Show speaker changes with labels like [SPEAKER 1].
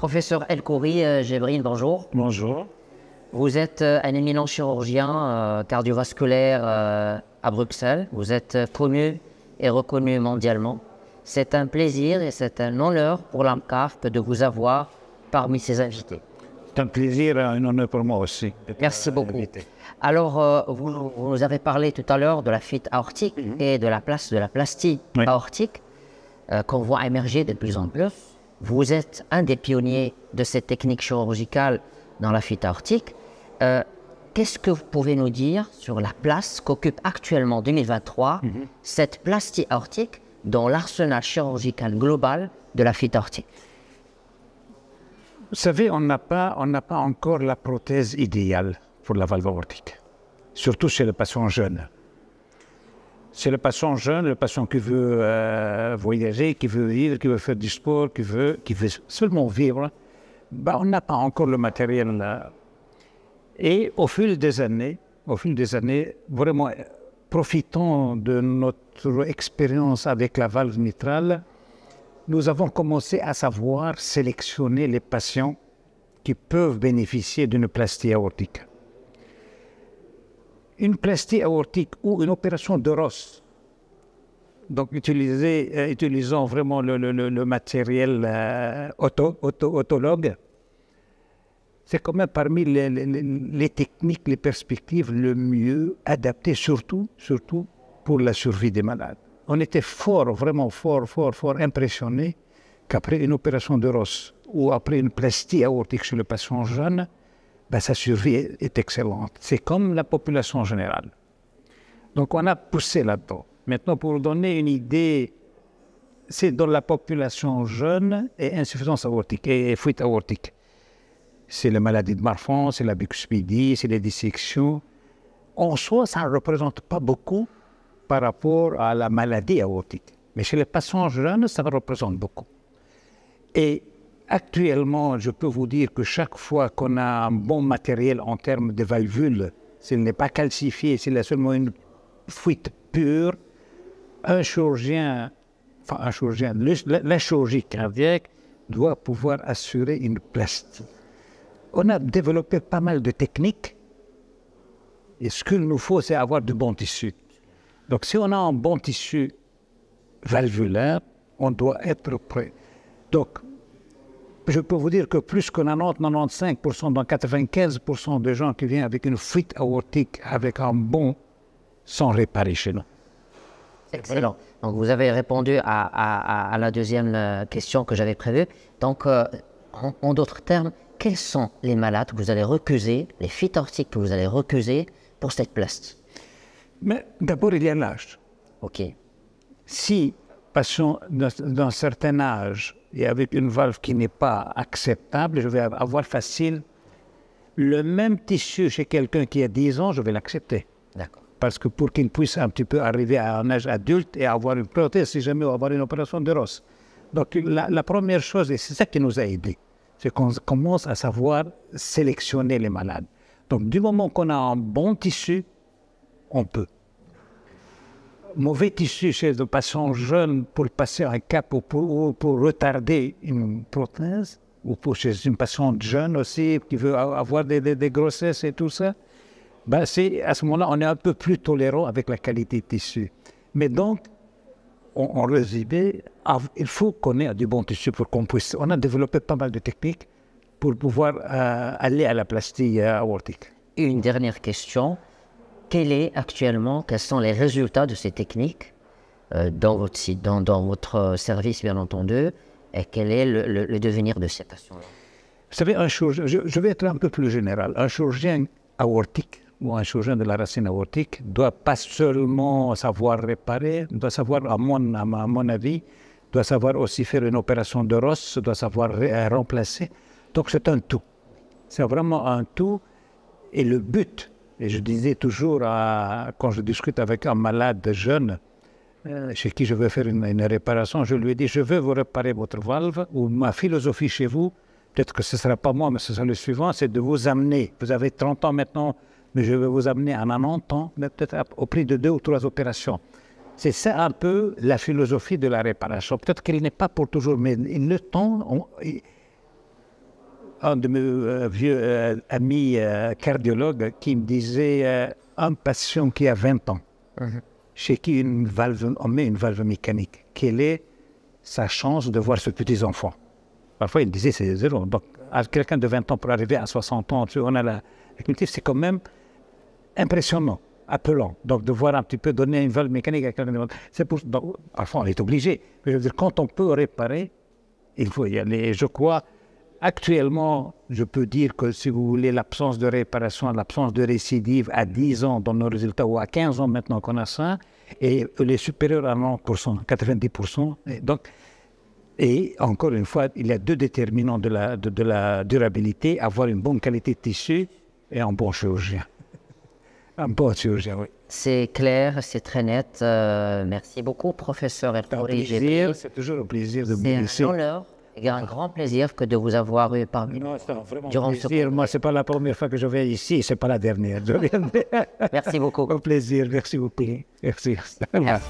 [SPEAKER 1] Professeur El Khoury Djebrine, bonjour.
[SPEAKER 2] Bonjour.
[SPEAKER 1] Vous êtes un éminent chirurgien cardiovasculaire à Bruxelles. Vous êtes connu et reconnu mondialement. C'est un plaisir et c'est un honneur pour l'AMCARP de vous avoir parmi ses invités.
[SPEAKER 2] C'est un plaisir et un honneur pour moi aussi.
[SPEAKER 1] Merci beaucoup. Alors, vous nous avez parlé tout à l'heure de la fuite aortique et de la place de la plastie aortique qu'on voit émerger de plus en plus. Vous êtes un des pionniers de cette technique chirurgicale dans la fuite aortique. Qu'est-ce que vous pouvez nous dire sur la place qu'occupe actuellement en 2023 cette plastie aortique dans l'arsenal chirurgical global de la fuite aortique?
[SPEAKER 2] Vous savez, on n'a pas encore la prothèse idéale pour la valve aortique, surtout chez le patient jeune. C'est le patient jeune, le patient qui veut voyager, qui veut vivre, qui veut faire du sport, qui veut seulement vivre. Ben, on n'a pas encore le matériel là. Et au fil des années, vraiment profitant de notre expérience avec la valve mitrale, nous avons commencé à savoir sélectionner les patients qui peuvent bénéficier d'une plastie aortique. Une plastie aortique ou une opération de Ross, donc utilisant vraiment le matériel autologue, c'est quand même parmi les techniques, les perspectives le mieux adaptées, surtout pour la survie des malades. On était vraiment fort impressionnés qu'après une opération de Ross ou après une plastie aortique chez le patient jeune, ben, sa survie est excellente. C'est comme la population générale. Donc on a poussé là-dedans. Maintenant, pour donner une idée, c'est dans la population jeune et insuffisance aortique et fuite aortique. C'est la maladie de Marfan, c'est la bicuspidie, c'est les dissections. En soi, ça ne représente pas beaucoup par rapport à la maladie aortique. Mais chez les patients jeunes, ça représente beaucoup. Et actuellement, je peux vous dire que chaque fois qu'on a un bon matériel en termes de valvules, s'il n'est pas calcifié, s'il a seulement une fuite pure, la chirurgie cardiaque doit pouvoir assurer une plastie. On a développé pas mal de techniques et ce qu'il nous faut, c'est avoir du bon tissu. Donc si on a un bon tissu valvulaire, on doit être prêt. Donc, je peux vous dire que plus que 90-95%, dans 95% des gens qui viennent avec une fuite aortique, avec un bon, sont réparés chez nous.
[SPEAKER 1] Excellent. Donc, vous avez répondu à la deuxième question que j'avais prévue. Donc, en d'autres termes, quels sont les malades que vous allez recuser, les fuites aortiques que vous allez recuser pour cette plastie?
[SPEAKER 2] Mais d'abord, il y a l'âge.
[SPEAKER 1] OK.
[SPEAKER 2] Si patient d'un certain âge et avec une valve qui n'est pas acceptable, je vais avoir facile le même tissu chez quelqu'un qui a 10 ans, je vais l'accepter.
[SPEAKER 1] D'accord.
[SPEAKER 2] Parce que pour qu'il puisse un petit peu arriver à un âge adulte et avoir une prothèse, si jamais avoir une opération de Ross. Donc la première chose, et c'est ça qui nous a aidés, c'est qu'on commence à savoir sélectionner les malades. Donc du moment qu'on a un bon tissu, on peut. Mauvais tissu chez un patient jeune pour passer un cap ou pour retarder une prothèse, ou pour chez une patiente jeune aussi qui veut avoir des grossesses et tout ça, ben à ce moment-là, on est un peu plus tolérant avec la qualité de tissu. Mais donc, en résumé, il faut qu'on ait du bon tissu pour qu'on puisse... On a développé pas mal de techniques pour pouvoir aller à la plastie aortique.
[SPEAKER 1] Une dernière question. Quels sont les résultats de ces techniques dans votre site, dans votre service, bien entendu, et quel est le devenir de ces patients-là?
[SPEAKER 2] Vous savez, je vais être un peu plus général. Un chirurgien aortique ou un chirurgien de la racine aortique doit pas seulement savoir réparer, doit savoir, à mon avis, doit savoir aussi faire une opération de Ross, doit savoir remplacer. Donc c'est un tout. C'est vraiment un tout. Et le but, et je disais toujours, quand je discute avec un malade jeune, chez qui je veux faire une réparation, je lui dis, je veux vous réparer votre valve, ou ma philosophie chez vous, peut-être que ce ne sera pas moi, mais ce sera le suivant, c'est de vous amener, vous avez 30 ans maintenant, mais je vais vous amener à 90 ans, peut-être au prix de 2 ou 3 opérations. C'est ça un peu la philosophie de la réparation. Peut-être qu'elle n'est pas pour toujours, mais le temps, un de mes vieux amis cardiologues qui me disait un patient qui a 20 ans, chez qui on met une valve mécanique, quelle est sa chance de voir ses petits-enfants? Parfois, il disait c'est 0. Donc, à quelqu'un de 20 ans pour arriver à 60 ans, on a la cognitive, c'est quand même impressionnant, appelant. Donc, de voir un petit peu donner une valve mécanique à quelqu'un de 20 ans. C'est pour, donc, parfois, on est obligé. Mais je veux dire, quand on peut réparer, il faut y aller. Je crois, actuellement, je peux dire que si vous voulez, l'absence de réparation, l'absence de récidive à 10 ans dans nos résultats, ou à 15 ans maintenant qu'on a ça, et elle est supérieure à 90%, 90%. Et donc, et encore une fois, il y a deux déterminants de la durabilité, avoir une bonne qualité de tissu et un bon chirurgien. Un bon chirurgien, oui.
[SPEAKER 1] C'est clair, c'est très net. Merci beaucoup, professeur El Khoury Djibril.
[SPEAKER 2] C'est toujours un plaisir de vous
[SPEAKER 1] C'est
[SPEAKER 2] ici.
[SPEAKER 1] un honneur et un grand plaisir que de vous avoir eu parmi nous.
[SPEAKER 2] Non, c'est vraiment
[SPEAKER 1] durant
[SPEAKER 2] un plaisir. Moi, ce n'est pas la première fois que je viens ici, ce n'est pas la dernière.
[SPEAKER 1] Merci beaucoup.
[SPEAKER 2] Un plaisir, merci beaucoup. Merci.
[SPEAKER 1] Merci.